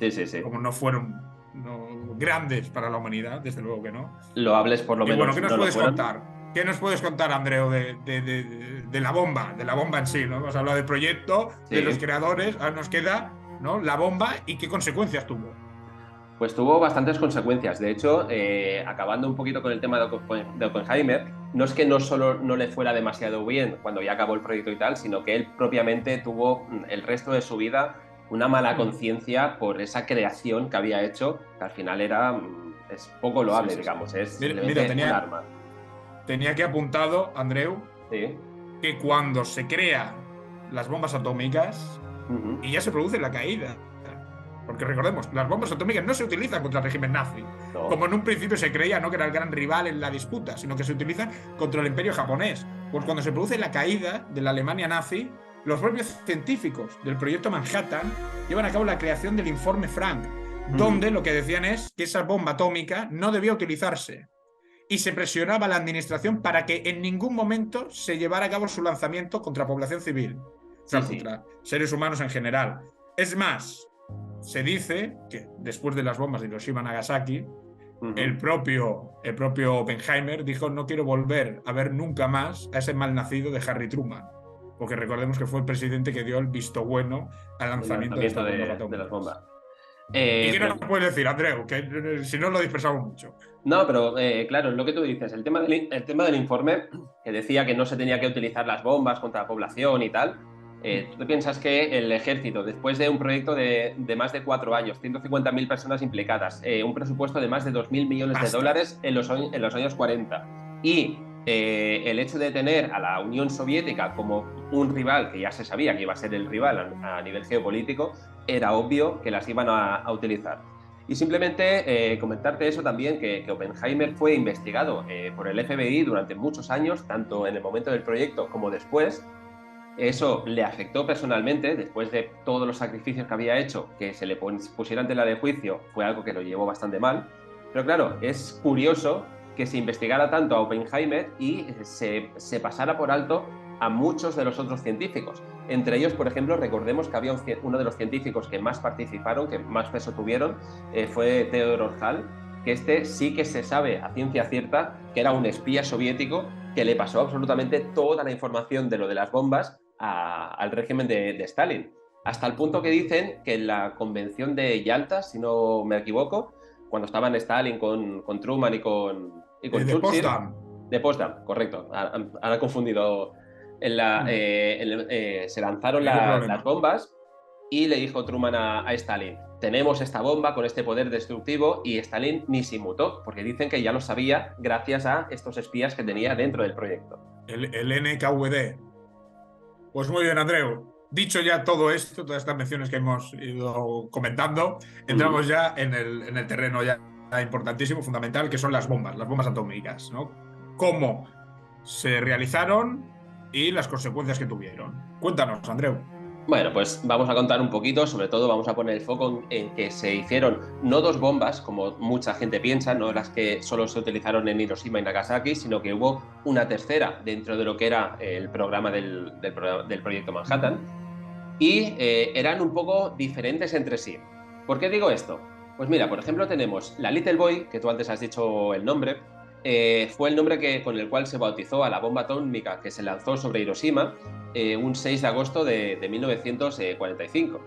como no fueron, ¿no?, grandes para la humanidad, desde luego que no. Lo hables por lo menos. Bueno, ¿qué nos puedes contar? ¿Qué nos puedes contar, Andreu, de la bomba en sí, ¿no? Hemos hablado del proyecto, de los creadores, ahora nos queda, ¿no?, la bomba y qué consecuencias tuvo. Pues tuvo bastantes consecuencias. De hecho, acabando un poquito con el tema de Oppenheimer, no es que no solo no le fuera demasiado bien cuando ya acabó el proyecto y tal, sino que él propiamente tuvo el resto de su vida una mala conciencia por esa creación que había hecho, que al final es poco loable, digamos. Es mira, tenía aquí apuntado, Andreu, que cuando se crean las bombas atómicas y ya se produce la caída. Porque recordemos, las bombas atómicas no se utilizan contra el régimen nazi, como en un principio se creía, ¿no?, que era el gran rival en la disputa, sino que se utilizan contra el imperio japonés. Pues cuando se produce la caída de la Alemania nazi, los propios científicos del proyecto Manhattan llevan a cabo la creación del informe Frank, donde lo que decían es que esa bomba atómica no debía utilizarse. Y se presionaba a la administración para que en ningún momento se llevara a cabo su lanzamiento contra población civil, contra seres humanos en general. Es más, se dice que después de las bombas de Hiroshima y Nagasaki, el propio Oppenheimer dijo: no quiero volver a ver nunca más a ese malnacido de Harry Truman, porque recordemos que fue el presidente que dio el visto bueno al lanzamiento de las bombas. ¿Y qué nos puedes decir, Andreu? Que si no lo dispersamos mucho. No, pero claro, lo que tú dices, el tema del informe, que decía que no se tenía que utilizar las bombas contra la población y tal. ¿Tú piensas que el ejército, después de un proyecto de más de 4 años, 150.000 personas implicadas, un presupuesto de más de 2.000 millones de dólares en los años 40, y el hecho de tener a la Unión Soviética como un rival, que ya se sabía que iba a ser el rival a nivel geopolítico, era obvio que las iban a utilizar? Y simplemente comentarte eso también, que Oppenheimer fue investigado por el FBI durante muchos años, tanto en el momento del proyecto como después. Eso le afectó personalmente, después de todos los sacrificios que había hecho, que se le pusiera en tela de juicio, fue algo que lo llevó bastante mal. Pero claro, es curioso que se investigara tanto a Oppenheimer y se pasara por alto a muchos de los otros científicos. Entre ellos, por ejemplo, recordemos que había uno de los científicos que más participaron, que más peso tuvieron, fue Theodor Hall, que sí que se sabe a ciencia cierta que era un espía soviético que le pasó absolutamente toda la información de lo de las bombas al régimen de Stalin. Hasta el punto que dicen que en la convención de Yalta, si no me equivoco, cuando estaban Stalin con Truman y con Churchill... De Potsdam, correcto. Han confundido. Se lanzaron las bombas y le dijo Truman a Stalin: tenemos esta bomba con este poder destructivo, y Stalin ni se inmutó, porque dicen que ya lo sabía gracias a estos espías que tenía dentro del proyecto. El NKVD. Pues muy bien, Andreu. Dicho ya todo esto, todas estas menciones que hemos ido comentando, entramos ya en el terreno ya importantísimo, fundamental, que son las bombas atómicas, ¿no? Cómo se realizaron y las consecuencias que tuvieron. Cuéntanos, Andreu. Bueno, pues vamos a contar un poquito, sobre todo vamos a poner el foco en que se hicieron no 2 bombas, como mucha gente piensa, no las que solo se utilizaron en Hiroshima y Nagasaki, sino que hubo una tercera dentro de lo que era el programa del Proyecto Manhattan, y eran un poco diferentes entre sí. ¿Por qué digo esto? Pues mira, por ejemplo tenemos la Little Boy, que tú antes has dicho el nombre, fue el nombre con el cual se bautizó a la bomba atómica que se lanzó sobre Hiroshima un 6 de agosto de 1945.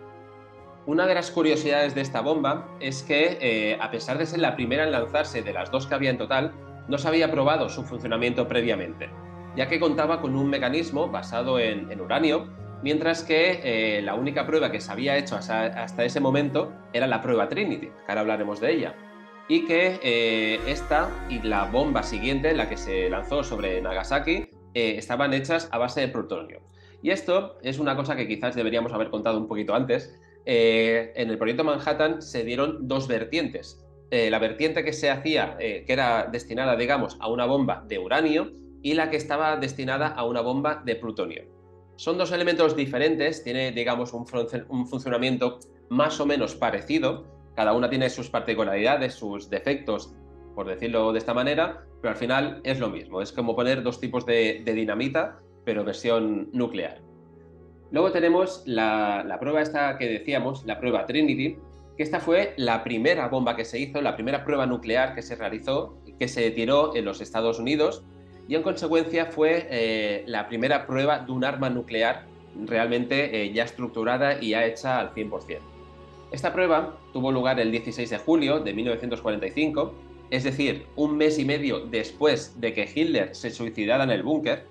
Una de las curiosidades de esta bomba es que, a pesar de ser la primera en lanzarse de las 2 que había en total, no se había probado su funcionamiento previamente, ya que contaba con un mecanismo basado en uranio, mientras que la única prueba que se había hecho hasta ese momento era la prueba Trinity, que ahora hablaremos de ella, y que esta y la bomba siguiente, la que se lanzó sobre Nagasaki, estaban hechas a base de plutonio. Y esto es una cosa que quizás deberíamos haber contado un poquito antes. En el proyecto Manhattan se dieron 2 vertientes. La vertiente que se hacía, que era destinada, digamos, a una bomba de uranio, y la que estaba destinada a una bomba de plutonio. Son 2 elementos diferentes, tiene, digamos, un funcionamiento más o menos parecido, cada una tiene sus particularidades, sus defectos, por decirlo de esta manera, pero al final es lo mismo, es como poner 2 tipos de dinamita, pero versión nuclear. Luego tenemos la prueba esta que decíamos, la prueba Trinity, que esta fue la primera bomba que se hizo, la primera prueba nuclear que se realizó, que se tiró en los Estados Unidos, y en consecuencia fue la primera prueba de un arma nuclear realmente ya estructurada y ya hecha al 100%. Esta prueba tuvo lugar el 16 de julio de 1945, es decir, un mes y medio después de que Hitler se suicidara en el búnker,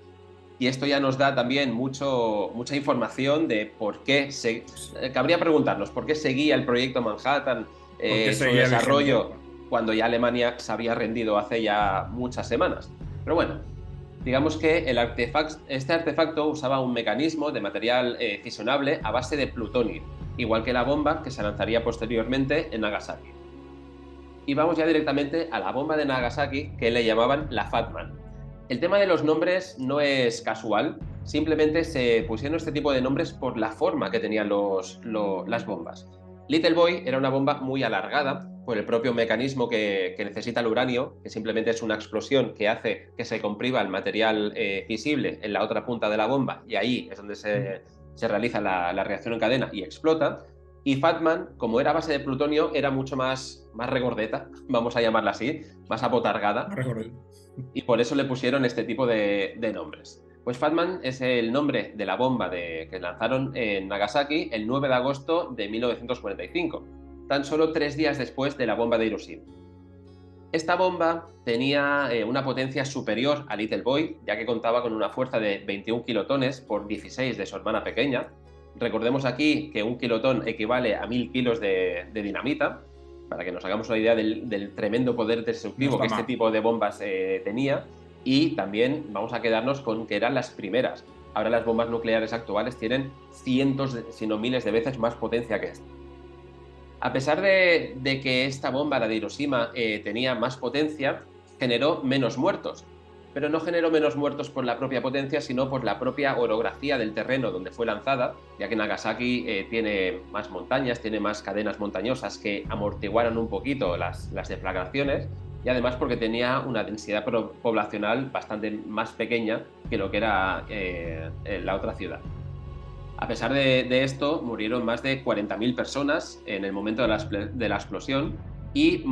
y esto ya nos da también mucha información de por qué cabría preguntarnos por qué seguía el proyecto Manhattan, su desarrollo, cuando ya Alemania se había rendido hace ya muchas semanas. Pero bueno, digamos que este artefacto usaba un mecanismo de material fisionable a base de plutonio, igual que la bomba que se lanzaría posteriormente en Nagasaki. Y vamos ya directamente a la bomba de Nagasaki, que le llamaban la Fat Man. El tema de los nombres no es casual, simplemente se pusieron este tipo de nombres por la forma que tenían las bombas. Little Boy era una bomba muy alargada por el propio mecanismo que necesita el uranio, que simplemente es una explosión que hace que se comprima el material fisible en la otra punta de la bomba, y ahí es donde se realiza la reacción en cadena y explota. Y Fat Man, como era a base de plutonio, era mucho más regordeta, vamos a llamarla así, más abotargada. Y por eso le pusieron este tipo de nombres. Pues Fat Man es el nombre de la bomba que lanzaron en Nagasaki el 9 de agosto de 1945, tan solo 3 días después de la bomba de Hiroshima. Esta bomba tenía una potencia superior a Little Boy, ya que contaba con una fuerza de 21 kilotones por 16 de su hermana pequeña. Recordemos aquí que 1 kilotón equivale a 1000 kilos de dinamita, para que nos hagamos una idea del tremendo poder destructivo que este tipo de bombas tenía. Y también vamos a quedarnos con que eran las primeras. Ahora las bombas nucleares actuales tienen cientos, si no miles de veces más potencia que esta. A pesar de que esta bomba, la de Hiroshima, tenía más potencia, generó menos muertos. Pero no generó menos muertos por la propia potencia, sino por la propia orografía del terreno donde fue lanzada, ya que Nagasaki tiene más montañas, tiene más cadenas montañosas que amortiguaron un poquito las deflagraciones, y además porque tenía una densidad poblacional bastante más pequeña que lo que era la otra ciudad. A pesar de esto, murieron más de 40.000 personas en el momento de la explosión y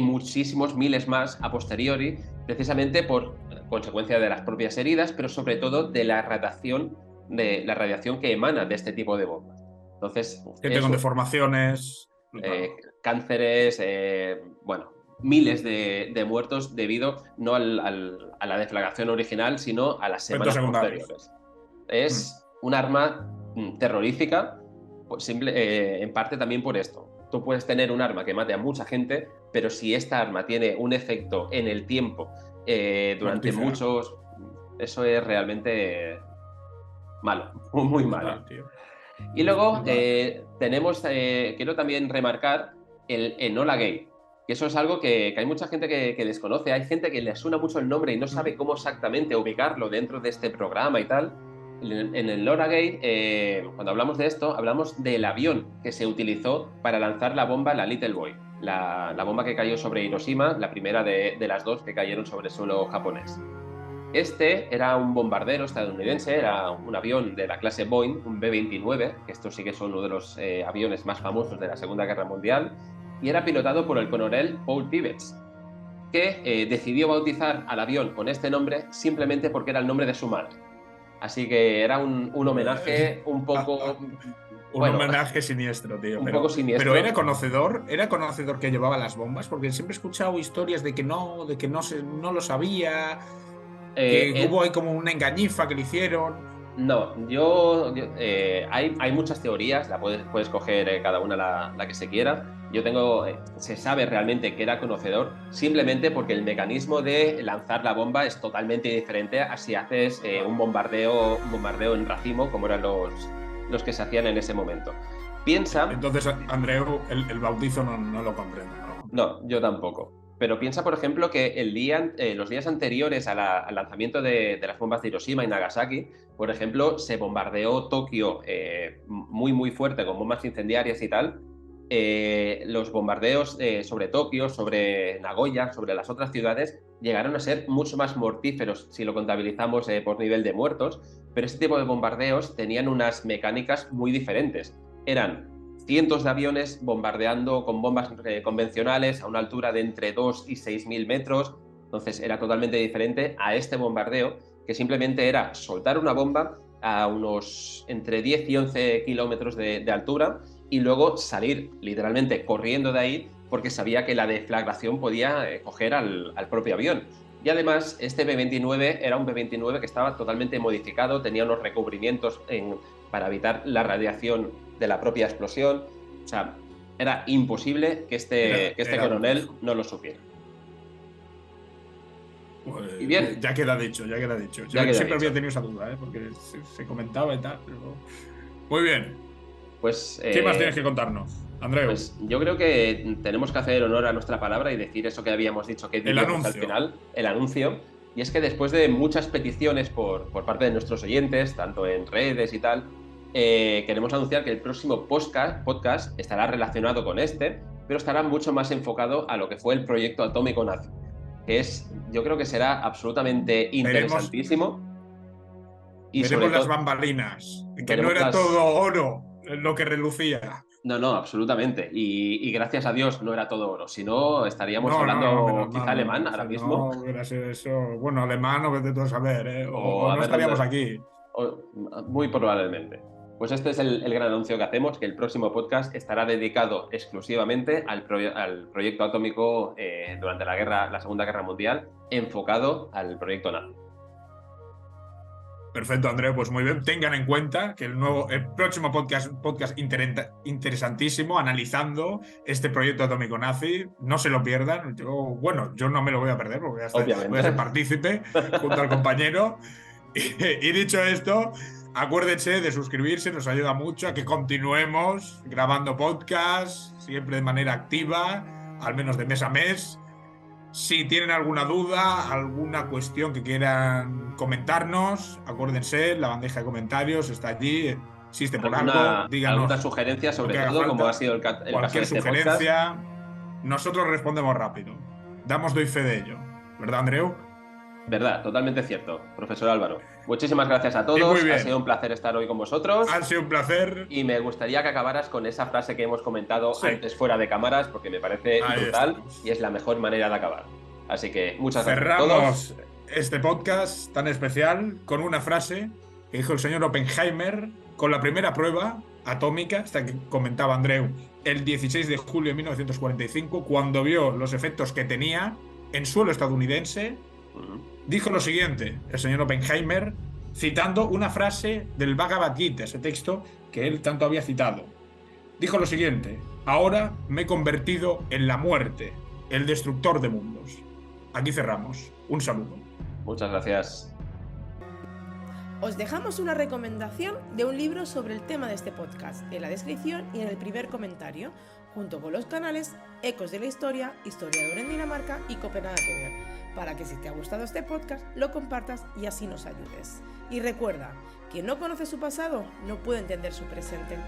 muchísimos miles más a posteriori, precisamente por consecuencia de las propias heridas, pero sobre todo de la radiación que emana de este tipo de bombas. Entonces, gente con deformaciones, cánceres, miles de muertos debido no a la deflagración original, sino a las semanas posteriores. Es un arma terrorífica, pues en parte también por esto. Tú puedes tener un arma que mate a mucha gente, pero si esta arma tiene un efecto en el tiempo durante muchos, eso es realmente malo, muy malo. Y luego tenemos, quiero también remarcar el Enola Gay, que eso es algo que hay mucha gente que desconoce. Hay gente que le suena mucho el nombre y no sabe cómo exactamente ubicarlo dentro de este programa y tal. En el Laura Gate, cuando hablamos de esto, hablamos del avión que se utilizó para lanzar la bomba, la Little Boy, la bomba que cayó sobre Hiroshima, la primera de las dos que cayeron sobre suelo japonés. Este era un bombardero estadounidense, era un avión de la clase Boeing, un B-29, que estos sí que son uno de los aviones más famosos de la Segunda Guerra Mundial, y era pilotado por el coronel Paul Peebles, que decidió bautizar al avión con este nombre simplemente porque era el nombre de su madre. Así que era un homenaje un poco... Un homenaje siniestro, tío. Un poco siniestro. Pero era conocedor que llevaba las bombas, porque siempre he escuchado historias de que no lo sabía, que hubo ahí como una engañifa que le hicieron. No, hay muchas teorías, puedes coger cada una la que se quiera. Se sabe realmente que era conocedor simplemente porque el mecanismo de lanzar la bomba es totalmente diferente a si haces un bombardeo en racimo, como eran los que se hacían en ese momento. Entonces, Andreu, el bautizo no lo comprendo, ¿no? No, yo tampoco. Pero piensa, por ejemplo, que los días anteriores al lanzamiento de las bombas de Hiroshima y Nagasaki, por ejemplo, se bombardeó Tokio muy, muy fuerte con bombas incendiarias y tal. Los bombardeos sobre Tokio, sobre Nagoya, sobre las otras ciudades, llegaron a ser mucho más mortíferos si lo contabilizamos por nivel de muertos, pero este tipo de bombardeos tenían unas mecánicas muy diferentes. Eran cientos de aviones bombardeando con bombas convencionales a una altura de entre 2 y 6.000 metros, entonces era totalmente diferente a este bombardeo, que simplemente era soltar una bomba a unos entre 10 y 11 kilómetros de altura y luego salir literalmente corriendo de ahí porque sabía que la deflagración podía coger al propio avión. Y además, este B-29 era un B-29 que estaba totalmente modificado, tenía unos recubrimientos para evitar la radiación de la propia explosión. O sea, era imposible que este coronel no lo supiera. Pues, y bien. Ya queda dicho. Yo siempre había tenido esa duda, porque se comentaba y tal. Pero... Muy bien. Pues, ¿qué más tienes que contarnos, Andreu? Pues yo creo que tenemos que hacer honor a nuestra palabra y decir eso que habíamos dicho que diríamos al final, el anuncio. Y es que después de muchas peticiones por parte de nuestros oyentes, tanto en redes y tal, queremos anunciar que el próximo podcast estará relacionado con pero estará mucho más enfocado a lo que fue el proyecto atómico nazi, que yo creo que será absolutamente interesantísimo. Veremos las bambalinas, que no era todo oro lo que relucía. No, absolutamente. Y gracias a Dios no era todo oro. Si no, estaríamos hablando quizá alemán ahora mismo. No, gracias a eso. Bueno, alemán o vete tú a saber, o no estaríamos aquí. Muy probablemente. Pues este es el gran anuncio que hacemos, que el próximo podcast estará dedicado exclusivamente al proyecto atómico durante la Segunda Guerra Mundial, enfocado al proyecto nazi. Perfecto, Andreu, pues muy bien. Tengan en cuenta que el próximo podcast interesantísimo, analizando este proyecto atómico nazi. No se lo pierdan. Yo no me lo voy a perder porque voy a ser partícipe junto al compañero. Y dicho esto, acuérdense de suscribirse, nos ayuda mucho a que continuemos grabando podcasts, siempre de manera activa, al menos de mes a mes. Si tienen alguna duda, alguna cuestión que quieran comentarnos, acuérdense, la bandeja de comentarios está allí, existe por algo, díganos. Alguna sugerencia, sobre todo, como ha sido el caso de este sugerencia, nosotros respondemos rápido. Doy fe de ello. ¿Verdad, Andreu? Verdad, totalmente cierto, profesor Álvaro. Muchísimas gracias a todos, ha sido un placer estar hoy con vosotros. Ha sido un placer. Y me gustaría que acabaras con esa frase que hemos comentado antes fuera de cámaras, porque me parece brutal y es la mejor manera de acabar. Así que muchas gracias a todos. Cerramos este podcast tan especial con una frase que dijo el señor Oppenheimer con la primera prueba atómica, esta que comentaba Andreu, el 16 de julio de 1945, cuando vio los efectos que tenía en suelo estadounidense. Dijo lo siguiente, el señor Oppenheimer, citando una frase del Bhagavad Gita, ese texto que él tanto había citado. Dijo lo siguiente: ahora me he convertido en la muerte, el destructor de mundos. Aquí cerramos. Un saludo. Muchas gracias. Os dejamos una recomendación de un libro sobre el tema de este podcast en la descripción y en el primer comentario, junto con los canales Ecos de la Historia, Historiador en Dinamarca y Copenhague que ver. para que si te ha gustado este podcast lo compartas y así nos ayudes. Y recuerda, quien no conoce su pasado no puede entender su presente.